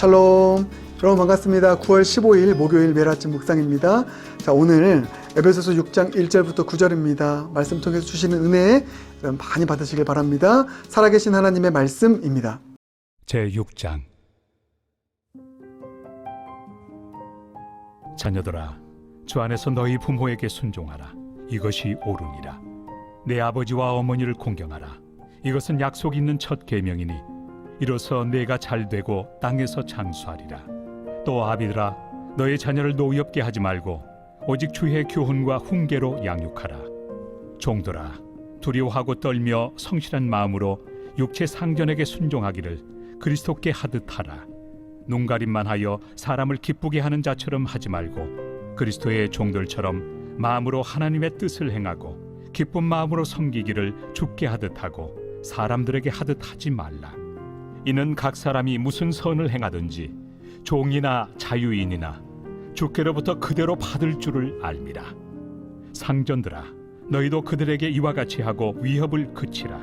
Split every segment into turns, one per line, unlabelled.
샬롬. 여러분 반갑습니다. 9월 15일 목요일 매일 아침 묵상입니다. 자, 오늘 에베소서 6장 1절부터 9절입니다. 말씀 통해서 주시는 은혜 여러분 많이 받으시길 바랍니다. 살아계신 하나님의 말씀입니다.
제6장. 자녀들아, 주 안에서 너희 부모에게 순종하라. 이것이 옳으니라. 내 아버지와 어머니를 공경하라. 이것은 약속 있는 첫 계명이니 이로써 내가 잘되고 땅에서 장수하리라. 또 아비들아, 너의 자녀를 노엽게 하지 말고 오직 주의 교훈과 훈계로 양육하라. 종들아, 두려워하고 떨며 성실한 마음으로 육체 상전에게 순종하기를 그리스도께 하듯 하라. 눈가림만 하여 사람을 기쁘게 하는 자처럼 하지 말고 그리스도의 종들처럼 마음으로 하나님의 뜻을 행하고 기쁜 마음으로 섬기기를 주께 하듯 하고 사람들에게 하듯 하지 말라. 이는 각 사람이 무슨 선을 행하든지 종이나 자유인이나 주께로부터 그대로 받을 줄을 알미라. 상전들아, 너희도 그들에게 이와 같이 하고 위협을 그치라.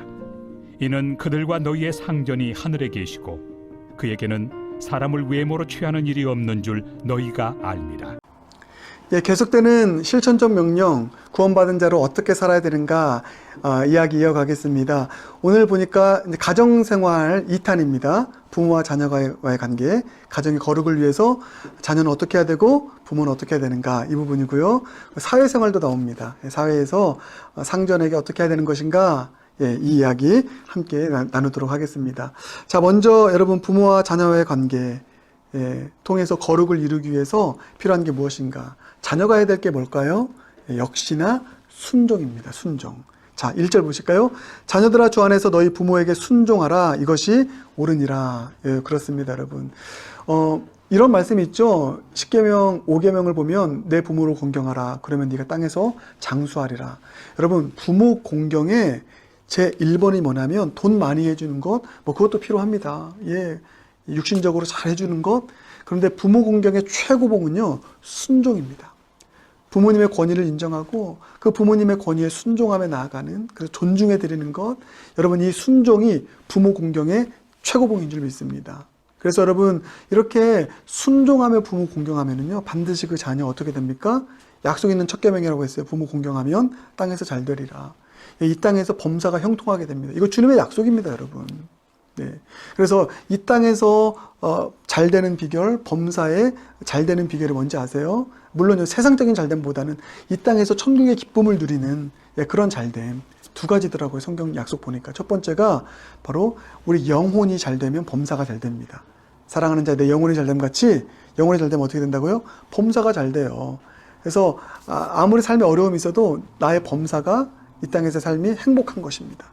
이는 그들과 너희의 상전이 하늘에 계시고 그에게는 사람을 외모로 취하는 일이 없는 줄 너희가 알미라.
계속되는 실천적 명령, 구원받은 자로 어떻게 살아야 되는가 이야기 이어가겠습니다. 오늘 보니까 가정생활 2탄입니다. 부모와 자녀와의 관계, 가정의 거룩을 위해서 자녀는 어떻게 해야 되고 부모는 어떻게 해야 되는가 이 부분이고요. 사회생활도 나옵니다. 사회에서 상전에게 어떻게 해야 되는 것인가, 이 이야기 함께 나누도록 하겠습니다. 자, 먼저 여러분 부모와 자녀와의 관계 통해서 거룩을 이루기 위해서 필요한 게 무엇인가? 자녀가 해야 될 게 뭘까요? 역시나 순종입니다. 순종. 자, 1절 보실까요? 자녀들아, 주 안에서 너희 부모에게 순종하라. 이것이 옳으니라. 그렇습니다, 여러분. 이런 말씀이 있죠. 10계명, 5계명을 보면 내 부모를 공경하라. 그러면 네가 땅에서 장수하리라. 여러분, 부모 공경의 제 1번이 뭐냐면 돈 많이 해주는 것, 그것도 필요합니다. 육신적으로 잘 해주는 것. 그런데 부모 공경의 최고봉은요, 순종입니다. 부모님의 권위를 인정하고 그 부모님의 권위에 순종하며 나아가는, 그래서 존중해 드리는 것. 여러분, 이 순종이 부모 공경의 최고봉인 줄 믿습니다. 그래서 여러분, 이렇게 순종하며 부모 공경하면은요, 반드시 그 자녀 어떻게 됩니까? 약속 있는 첫 계명이라고 했어요. 부모 공경하면 땅에서 잘 되리라. 이 땅에서 범사가 형통하게 됩니다. 이거 주님의 약속입니다, 여러분. 그래서 이 땅에서 잘 되는 비결, 범사에 잘 되는 비결이 뭔지 아세요? 물론 세상적인 잘됨보다는 이 땅에서 천국의 기쁨을 누리는 그런 잘됨. 두 가지더라고요. 성경 약속 보니까. 첫 번째가 바로 우리 영혼이 잘 되면 범사가 잘 됩니다. 사랑하는 자, 내 영혼이 잘됨 같이 영혼이 잘 되면 어떻게 된다고요? 범사가 잘 돼요. 그래서 아무리 삶에 어려움이 있어도 나의 범사가 이 땅에서의 삶이 행복한 것입니다.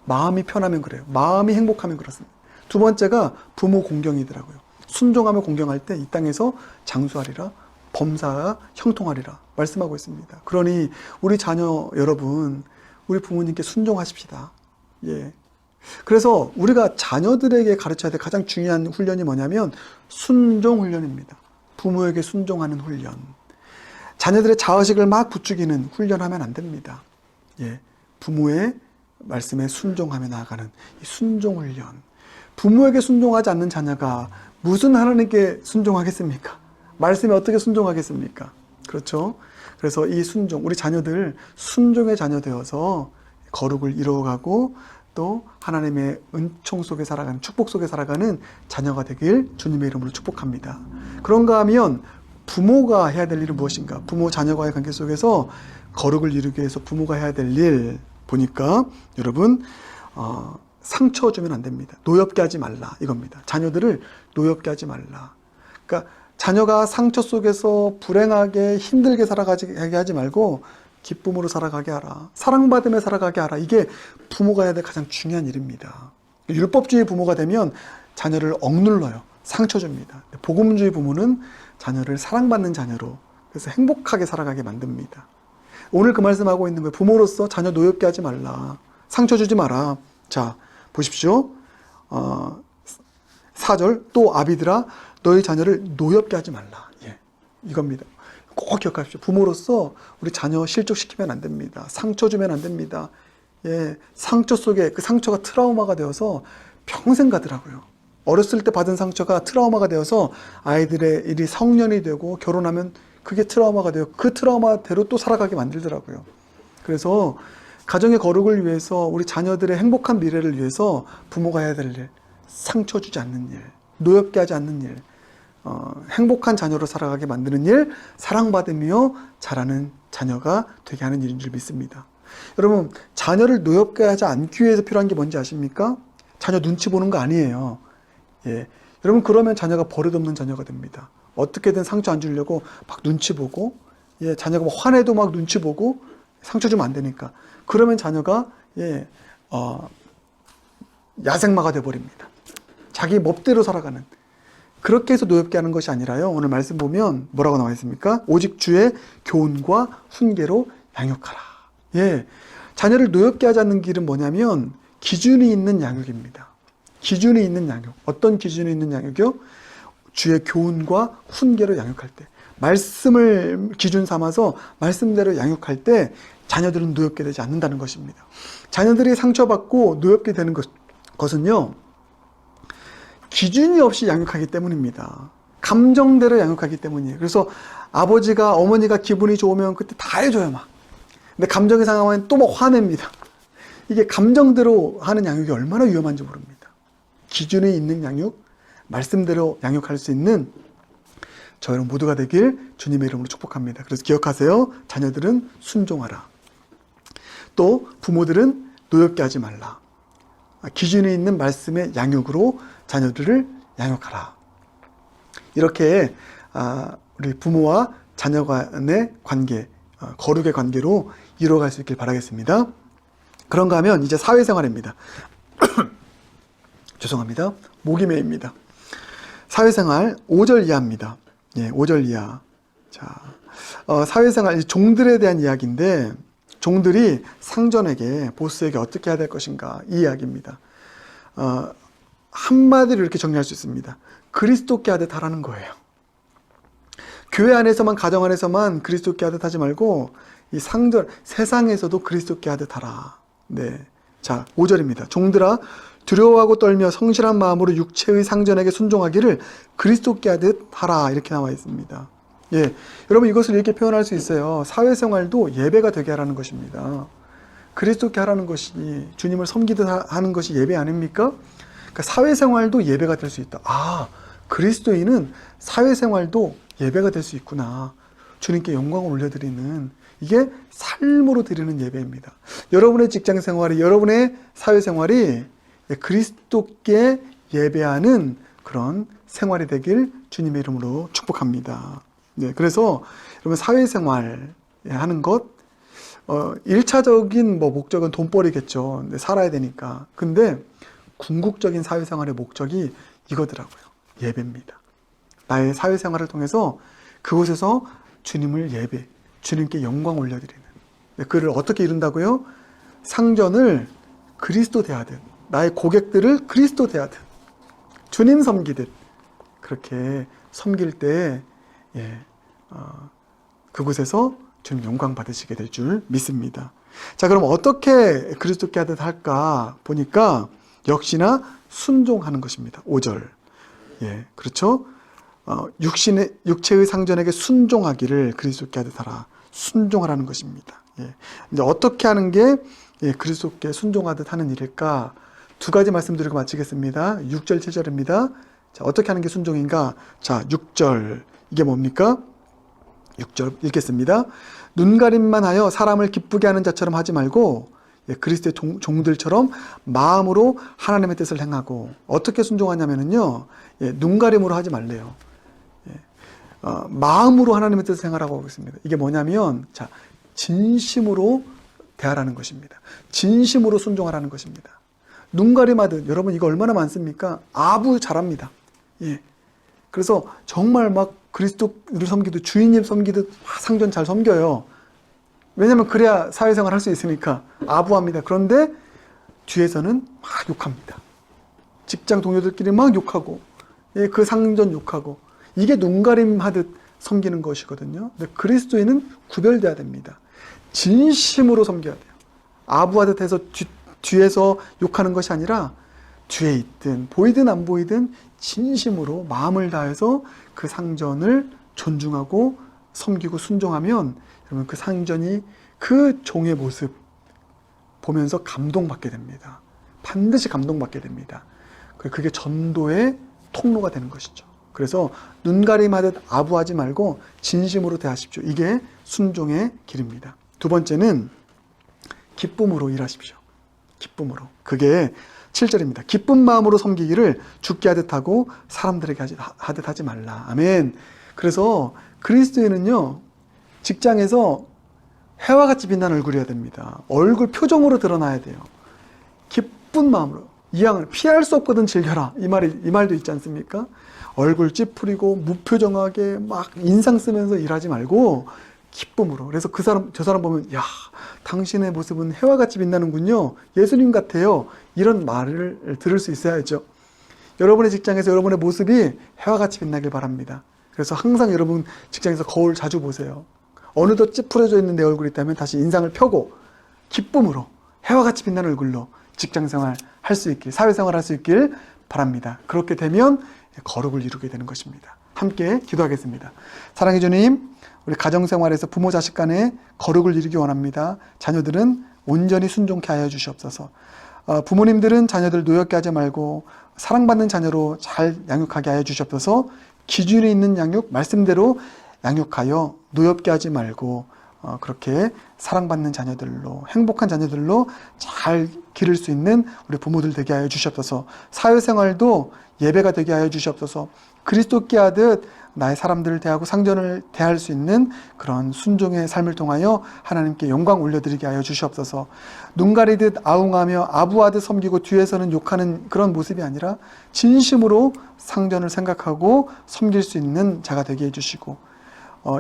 마음이 편하면 그래요. 마음이 행복하면 그렇습니다. 두 번째가 부모 공경이더라고요. 순종하며 공경할 때 이 땅에서 장수하리라, 범사가 형통하리라 말씀하고 있습니다. 그러니 우리 자녀 여러분, 우리 부모님께 순종하십시다. 그래서 우리가 자녀들에게 가르쳐야 될 가장 중요한 훈련이 뭐냐면 순종 훈련입니다. 부모에게 순종하는 훈련. 자녀들의 자의식을 막 부추기는 훈련하면 안 됩니다. 부모의 말씀에 순종하며 나아가는 이 순종 훈련. 부모에게 순종하지 않는 자녀가 무슨 하나님께 순종하겠습니까? 말씀에 어떻게 순종하겠습니까? 그렇죠? 그래서 이 순종, 우리 자녀들 순종의 자녀 되어서 거룩을 이루어가고 또 하나님의 은총 속에 살아가는, 축복 속에 살아가는 자녀가 되길 주님의 이름으로 축복합니다. 그런가 하면 부모가 해야 될 일은 무엇인가? 부모 자녀와의 관계 속에서 거룩을 이루기 위해서 부모가 해야 될 일 보니까 여러분, 상처 주면 안 됩니다. 노엽게 하지 말라 이겁니다. 자녀들을 노엽게 하지 말라. 그러니까 자녀가 상처 속에서 불행하게 힘들게 살아가게 하지 말고 기쁨으로 살아가게 하라. 사랑받으며 살아가게 하라. 이게 부모가 해야 될 가장 중요한 일입니다. 율법주의 부모가 되면 자녀를 억눌러요. 상처 줍니다. 복음주의 부모는 자녀를 사랑받는 자녀로, 그래서 행복하게 살아가게 만듭니다. 오늘 그 말씀하고 있는 거예요. 부모로서 자녀 노엽게 하지 말라. 상처 주지 마라. 자, 보십시오. 4절, 또 아비들아, 너희 자녀를 노엽게 하지 말라. 이겁니다. 꼭 기억하십시오. 부모로서 우리 자녀 실족시키면 안 됩니다. 상처 주면 안 됩니다. 상처 속에 그 상처가 트라우마가 되어서 평생 가더라고요. 어렸을 때 받은 상처가 트라우마가 되어서 아이들의 일이 성년이 되고 결혼하면 그게 트라우마가 되어 그 트라우마대로 또 살아가게 만들더라고요. 그래서 가정의 거룩을 위해서 우리 자녀들의 행복한 미래를 위해서 부모가 해야 될 일, 상처 주지 않는 일, 노엽게 하지 않는 일, 행복한 자녀로 살아가게 만드는 일, 사랑받으며 자라는 자녀가 되게 하는 일인 줄 믿습니다. 여러분, 자녀를 노엽게 하지 않기 위해서 필요한 게 뭔지 아십니까? 자녀 눈치 보는 거 아니에요. 예. 여러분, 그러면 자녀가 버릇없는 자녀가 됩니다. 어떻게든 상처 안 주려고 막 눈치 보고, 예, 자녀가 막 화내도 막 눈치 보고, 상처 주면 안 되니까. 그러면 자녀가, 예, 야생마가 돼버립니다. 자기 멋대로 살아가는. 그렇게 해서 노엽게 하는 것이 아니라요. 오늘 말씀 보면 뭐라고 나와 있습니까? 오직 주의 교훈과 훈계로 양육하라. 예. 자녀를 노엽게 하지 않는 길은 뭐냐면 기준이 있는 양육입니다. 기준이 있는 양육. 어떤 기준이 있는 양육이요? 주의 교훈과 훈계로 양육할 때. 말씀을 기준 삼아서 말씀대로 양육할 때 자녀들은 노엽게 되지 않는다는 것입니다. 자녀들이 상처받고 노엽게 되는 것은요. 기준이 없이 양육하기 때문입니다. 감정대로 양육하기 때문이에요. 그래서 아버지가 어머니가 기분이 좋으면 그때 다 해줘요 막. 근데 감정이 상하면 또 막 화냅니다. 이게 감정대로 하는 양육이 얼마나 위험한지 모릅니다. 기준이 있는 양육, 말씀대로 양육할 수 있는 저 여러분 모두가 되길 주님의 이름으로 축복합니다. 그래서 기억하세요. 자녀들은 순종하라. 또 부모들은 노엽게 하지 말라. 기준이 있는 말씀의 양육으로 자녀들을 양육하라. 이렇게 우리 부모와 자녀 간의 관계, 거룩의 관계로 이루어갈 수 있길 바라겠습니다. 그런가 하면 이제 사회생활입니다. 죄송합니다. 목이 메입니다. 사회생활 5절 이하입니다. 예, 5절 이하. 자, 사회생활, 종들에 대한 이야기인데, 종들이 상전에게, 보스에게 어떻게 해야 될 것인가, 이 이야기입니다. 한마디로 이렇게 정리할 수 있습니다. 그리스도께 하듯 하라는 거예요. 교회 안에서만, 가정 안에서만 그리스도께 하듯 하지 말고, 이 상전, 세상에서도 그리스도께 하듯 하라. 네. 자, 5절입니다. 종들아, 두려워하고 떨며 성실한 마음으로 육체의 상전에게 순종하기를 그리스도께 하듯 하라. 이렇게 나와 있습니다. 예. 여러분, 이것을 이렇게 표현할 수 있어요. 사회생활도 예배가 되게 하라는 것입니다. 그리스도께 하라는 것이, 주님을 섬기듯 하는 것이 예배 아닙니까? 그러니까 사회생활도 예배가 될 수 있다. 아, 그리스도인은 사회생활도 예배가 될 수 있구나. 주님께 영광을 올려드리는, 이게 삶으로 드리는 예배입니다. 여러분의 직장생활이, 여러분의 사회생활이 그리스도께 예배하는 그런 생활이 되길 주님의 이름으로 축복합니다. 네, 그래서 여러분 사회생활 하는 것, 1차적인 목적은 돈벌이겠죠. 살아야 되니까. 근데 궁극적인 사회생활의 목적이 이거더라고요. 예배입니다. 나의 사회생활을 통해서 그곳에서 주님을 예배, 주님께 영광 올려드리는. 그를 어떻게 이룬다고요? 상전을 그리스도 대하듯, 나의 고객들을 그리스도 대하듯, 주님 섬기듯, 그렇게 섬길 때, 예, 그곳에서 주님 영광 받으시게 될 줄 믿습니다. 자, 그럼 어떻게 그리스도께 하듯 할까 보니까 역시나 순종하는 것입니다. 5절. 예, 그렇죠? 육체의 상전에게 순종하기를 그리스도께 하듯 하라. 순종하라는 것입니다. 예. 이제 어떻게 하는 게 그리스도께 순종하듯 하는 일일까? 두 가지 말씀드리고 마치겠습니다. 6절, 7절입니다. 자, 어떻게 하는 게 순종인가? 자, 6절. 이게 뭡니까? 6절 읽겠습니다. 눈가림만 하여 사람을 기쁘게 하는 자처럼 하지 말고 그리스도의 종들처럼 마음으로 하나님의 뜻을 행하고. 어떻게 순종하냐면요, 눈가림으로 하지 말래요. 마음으로 하나님의 뜻을 행하라고 하고 있습니다. 이게 뭐냐면, 자, 진심으로 대하라는 것입니다. 진심으로 순종하라는 것입니다. 눈가림하듯, 여러분 이거 얼마나 많습니까? 아부 잘합니다. 예. 그래서 정말 막 그리스도를 섬기듯, 주인님 섬기듯 상전 잘 섬겨요. 왜냐면 그래야 사회생활 할 수 있으니까 아부합니다. 그런데 뒤에서는 막 욕합니다. 직장 동료들끼리 막 욕하고, 예, 그 상전 욕하고. 이게 눈가림하듯 섬기는 것이거든요. 근데 그리스도인은 구별돼야 됩니다. 진심으로 섬겨야 돼요. 아부하듯 해서 뒤에서 욕하는 것이 아니라 뒤에 있든 보이든 안 보이든 진심으로 마음을 다해서 그 상전을 존중하고 섬기고 순종하면 여러분 그 상전이 그 종의 모습 보면서 감동받게 됩니다. 반드시 감동받게 됩니다. 그게 전도의 통로가 되는 것이죠. 그래서 눈가림하듯 아부하지 말고 진심으로 대하십시오. 이게 순종의 길입니다. 두 번째는 기쁨으로 일하십시오. 기쁨으로. 그게 7절입니다. 기쁜 마음으로 섬기기를 죽게 하듯 하고 사람들에게 하듯 하지 말라. 아멘. 그래서 그리스도인은요, 직장에서 해와 같이 빛나는 얼굴이어야 됩니다. 얼굴 표정으로 드러나야 돼요. 기쁜 마음으로. 이 양을 피할 수 없거든 즐겨라. 이 말도 있지 않습니까? 얼굴 찌푸리고 무표정하게 막 인상 쓰면서 일하지 말고 기쁨으로. 그래서 저 사람 보면, 야, 당신의 모습은 해와 같이 빛나는군요. 예수님 같아요. 이런 말을 들을 수 있어야죠. 여러분의 직장에서 여러분의 모습이 해와 같이 빛나길 바랍니다. 그래서 항상 여러분 직장에서 거울 자주 보세요. 어느덧 찌푸려져 있는 내 얼굴이 있다면 다시 인상을 펴고 기쁨으로 해와 같이 빛나는 얼굴로 직장생활 할 수 있길, 사회생활 할 수 있길 바랍니다. 그렇게 되면 거룩을 이루게 되는 것입니다. 함께 기도하겠습니다. 사랑해 주님, 우리 가정생활에서 부모 자식 간에 거룩을 이루기 원합니다. 자녀들은 온전히 순종케 하여 주시옵소서. 부모님들은 자녀들 노엽게 하지 말고 사랑받는 자녀로 잘 양육하게 하여 주시옵소서. 기준이 있는 양육, 말씀대로 양육하여 노엽게 하지 말고 그렇게 사랑받는 자녀들로, 행복한 자녀들로 잘 기를 수 있는 우리 부모들 되게 하여 주시옵소서. 사회생활도 예배가 되게 하여 주시옵소서. 그리스도께 하듯 나의 사람들을 대하고 상전을 대할 수 있는 그런 순종의 삶을 통하여 하나님께 영광 올려드리게 하여 주시옵소서. 눈 가리듯 아웅하며 아부하듯 섬기고 뒤에서는 욕하는 그런 모습이 아니라 진심으로 상전을 생각하고 섬길 수 있는 자가 되게 해주시고,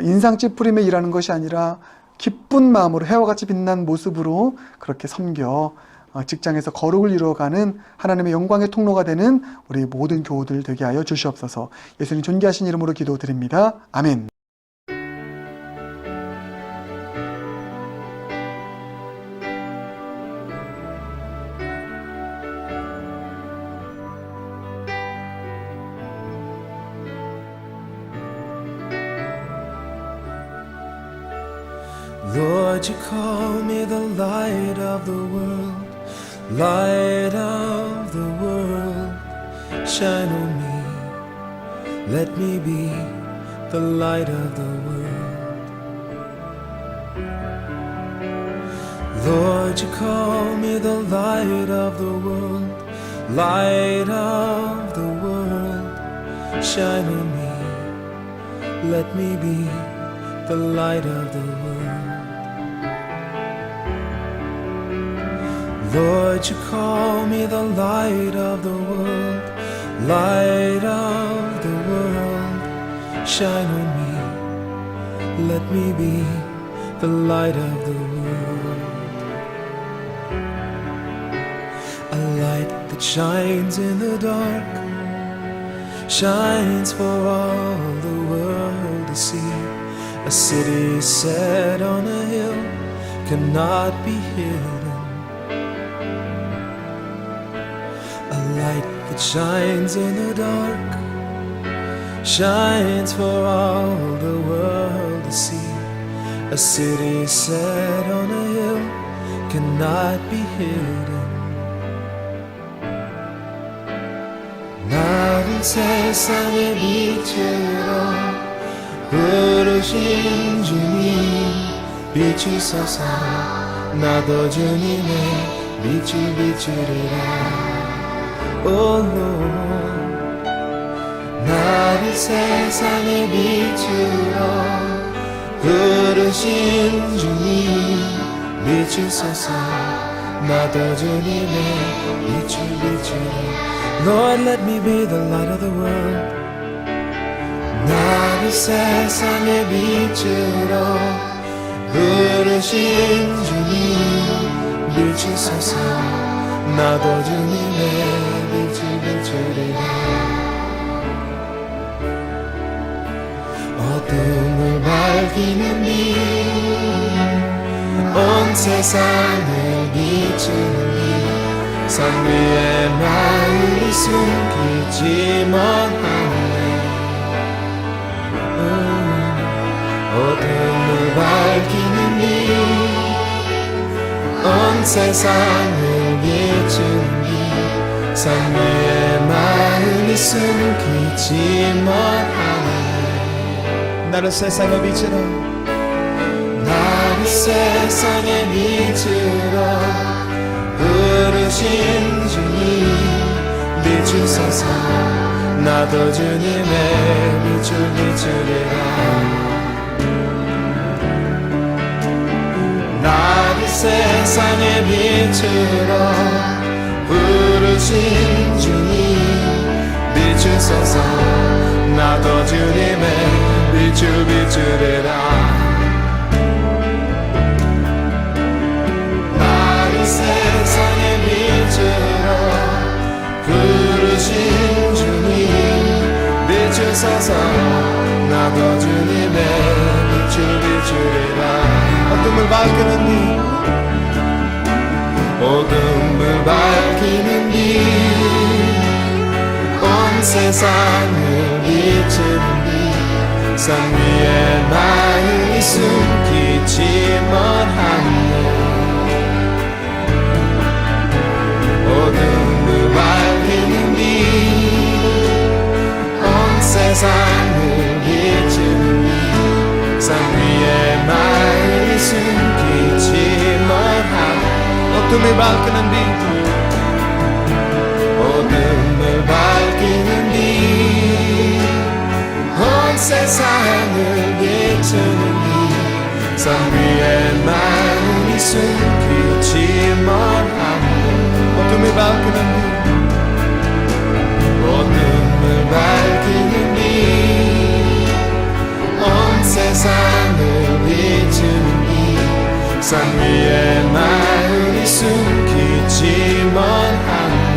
인상 찌푸림에 일하는 것이 아니라 기쁜 마음으로 해와 같이 빛난 모습으로 그렇게 섬겨 직장에서 거룩을 이루어가는 하나님의 영광의 통로가 되는 우리 모든 교우들 되게 하여 주시옵소서. 예수님 존귀하신 이름으로 기도드립니다. 아멘.
Lord, you call me the light of the world, light of the world, shine on me, let me be the light of the world. Lord, you call me the light of the world, light of the world, shine on me, let me be the light of the world. Lord, you call me the light of the world, light of the world, shine on me, let me be the light of the world. A light that shines in the dark, shines for all the world to see. A city set on a hill cannot be hidden. A light that shines in the dark, shines for all the world to see. A city set on a hill cannot be hidden. 나를 세상에 빛으로 부르신 주님 비추소서. 나도 주님의 빛을 비추리라. Oh Lord, 나를 세상의 빛으로 부르신 주님 비추소서. 나도 주님의 빛을 비추리라. Lord, let me be the light of the world. 나를 세상의 빛으로 부르신 주님 비추소서. 나도 주님의 빛을 비추리라. 어둠을 밝히는 빛, 온 세상을 비추는 빛, 산 위에 나의 숨기지만 않네. 어둠을 밝히는 빛온 세상을 비추는 빛산 위에 마음이 숨기지만 않네. 나를 세상의 빛으로 나를 세상의 빛으로 부르신 주님 비추소서. 나도 주님의 빛을 비추리라. 나를 세상의 빛으로 부르신 주님 비추소서. 나도 주님의 빛을 비추리라. 나를 세상의 빛으로 부르신 주님 비추소서. 나도 주님의 빛을 비추리라. 어둠을 밝히는 빛 어둠을 밝히는 빛 온 세상을 비추는 빛산 위에 마음이 숨기지만 않네. 어둠을 밝히는 빛 온 세상을 비추는 빛산 위에 마음이 숨기지만 않네. 어둠을 밝히는 빛 어둠을 밝히는 빛 온 세상을 비추는 빛산 위에 마음이 숨기지만 않네. 어둠을 밝히는 빛 어둠을 밝히는 빛 온 세상을 비추는 빛산 위에 마음이 숨기지만 않네.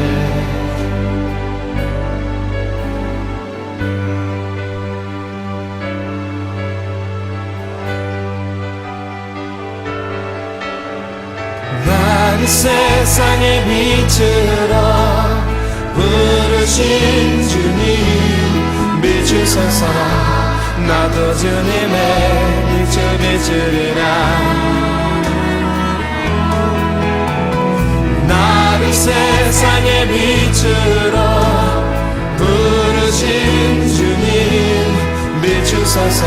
나를 세상의 빛으로 부르신 주님 비추소서. 나도 주님의 빛을 비추리라. 나를 세상의 빛으로 부르신 주님 비추소서.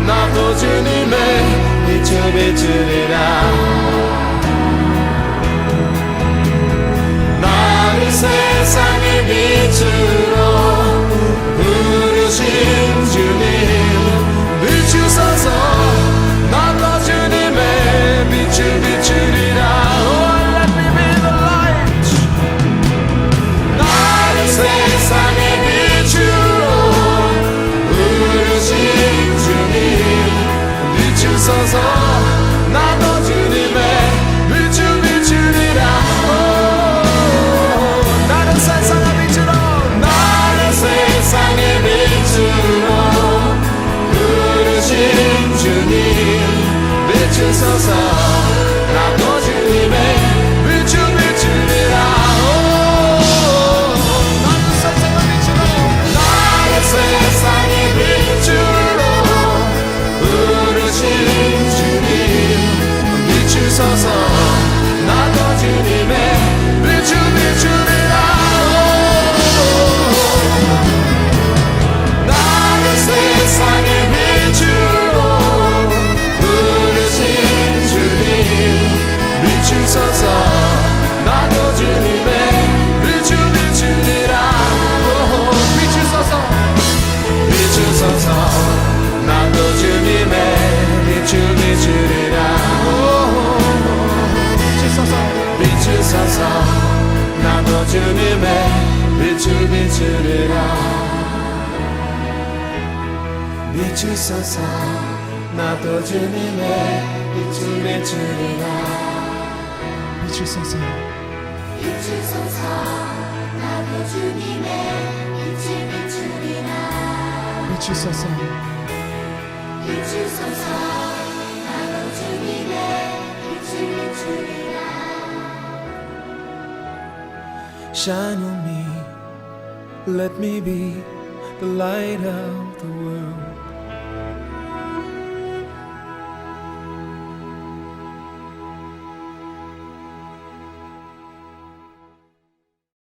나도 주님의 빛을 비추리라. 나를 세상의 빛으로 부르신 주님 비추소서. 나도 주님의 빛을 비추리라. Oh, let me be the light. 나를 세상의 빛으로 부르신 주님 비추소서. 나도 주님의 빛을 비추리라. 나를 세상의 빛으로 나를 세상의 빛으로 부르신 주님 비추소서. 나도 주님의 빛을 비추리라. 나를 세상의 빛으로 나를 세상의 빛으로 부르신 주님 비추소서. 나도 주님의 빛을 비추리라. 나를 세상의 빛으로 부르신 주님 비추소서. 나도 주님의 빛을 비추리라. 비추소서 비추소서. 나도 주님의 빛을 비추리라. 비추소서. 나도 주님의 빛을 비추리라. 비추소서. 나도 주님의 빛을 비추리라. 비추소서.
비추소서. 나도 주님의 빛을 비추리라.
비추소서.
비추소서. 나도 주님의 빛을 비추리라.
Shine on me. Let me be the light of the world.